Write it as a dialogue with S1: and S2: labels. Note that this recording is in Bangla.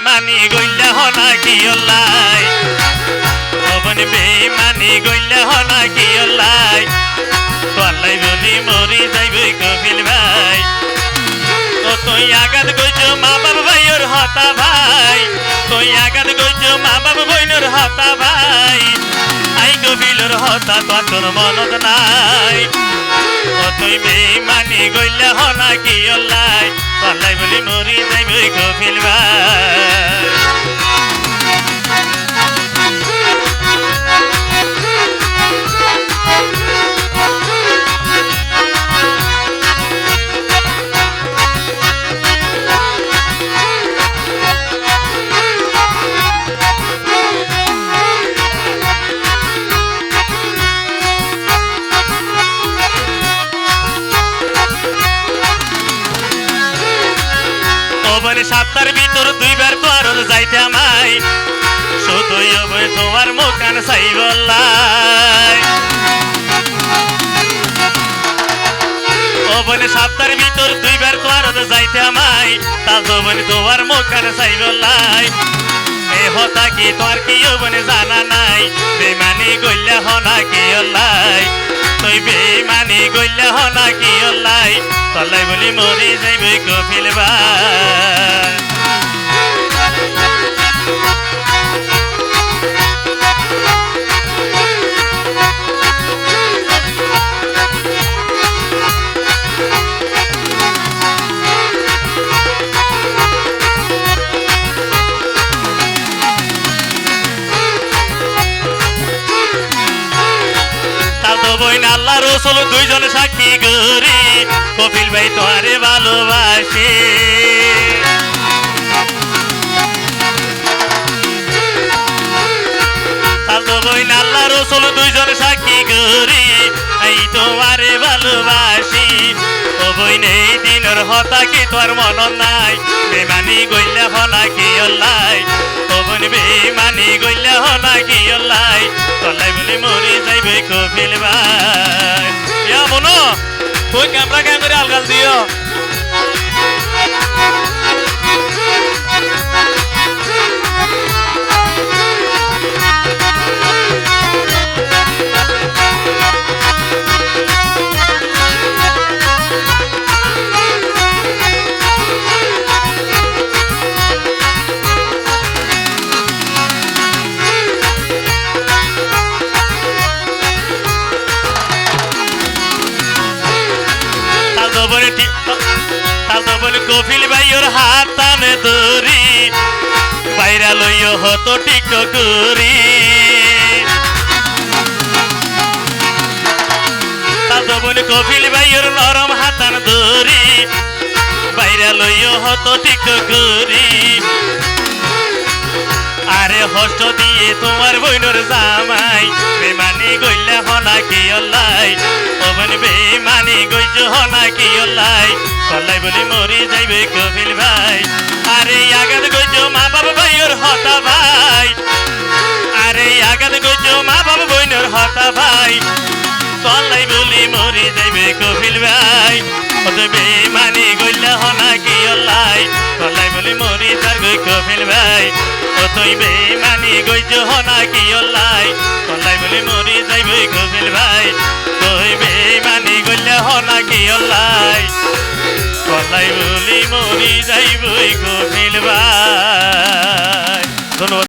S1: বেমানি গইলা হনা কি অল্লাই অবন বেমানি গইলা হনা কি অল্লাই তল্লাই বলি মরি যাইবে কপিল ভাই ও তুই আগাত গইছ মা বাবা ভাইয়ের হতা ভাই তুই আগাত গইছ মা বাবা বইনের হতা ভাই আই কপিলের হতা তোর মনত নাই ও তুই বেমানি গইলা হনা কি অল্লাই তল্লাই বলি মরি যাইবে কপিল ভাই সপ্তাহের ভিতর দুইবার তোর যাইতে আমায় শুধুই তোমার মুখান চাই বললাই সপ্তাহের ভিতর দুইবার তোর যাইতে আমায় তা বনে তোমার মুখান চাই বললাই এ হতা কি তোর কি বনে জানা নাই বেমানি গইলা হনা কি অল্লাই তুই বেমানি গইলা হনা কি অল্লাই তল্লাই বলি মরি যাইবে কপিল ভাই আল্লাহ রসুল দুইজন সাক্ষী গরি কপিল ভাই তোরে ভালোবাসে আল্লাহ রসুল দুইজন সাক্ষী গরি এই তোমারে ভালোবাসি ও বইন এই দিনের হতা কি তোর মন নাই বেমানি গইলা হনা কি অল্লাই ও বইন বেমানি গইলা হনা কি অল্লাই তল্লাই বলি মরি যাইবে কপিল ভাই ইয়া মনো তুই ক্যামেরা ক্যাম করে আলগাল দিও কপিল ভাইয়ের হাত টানে ধরি বাইরা লইয় হতো ঠিক করি কপিল ভাইয়ের নরম হাতান ধরি বাইরা লইয় হতো ঠিক করি আরে হস্ত দিয়ে তোমার বইনর জামাই বেমানি গইলা হনা কি অল্লাই ওবন বেমানি গইজ হনা কি অল্লাই তল্লাই বলি মরি যাইবে কপিল ভাই আরে আগাত গইজ মা বাবা ভাইয়ের হতা ভাই আরে আগাত গইজ মা বাবা বইনর হতা ভাই তল্লাই বলি মরি যাইবে কপিল ভাই ওতে বেমানি গইলা হনা কি অল্লাই তল্লাই বলি মরি যাইবে কপিল ভাই ও তুই বেমানি গইজ হনা কি অল্লাই তল্লাই বলি মরি যাইবে কপিল ভাই তুই বেমানি গইলা হনা কি অল্লাই তল্লাই বলি মরি যাইবে কপিল ভাই ধন্যবাদ।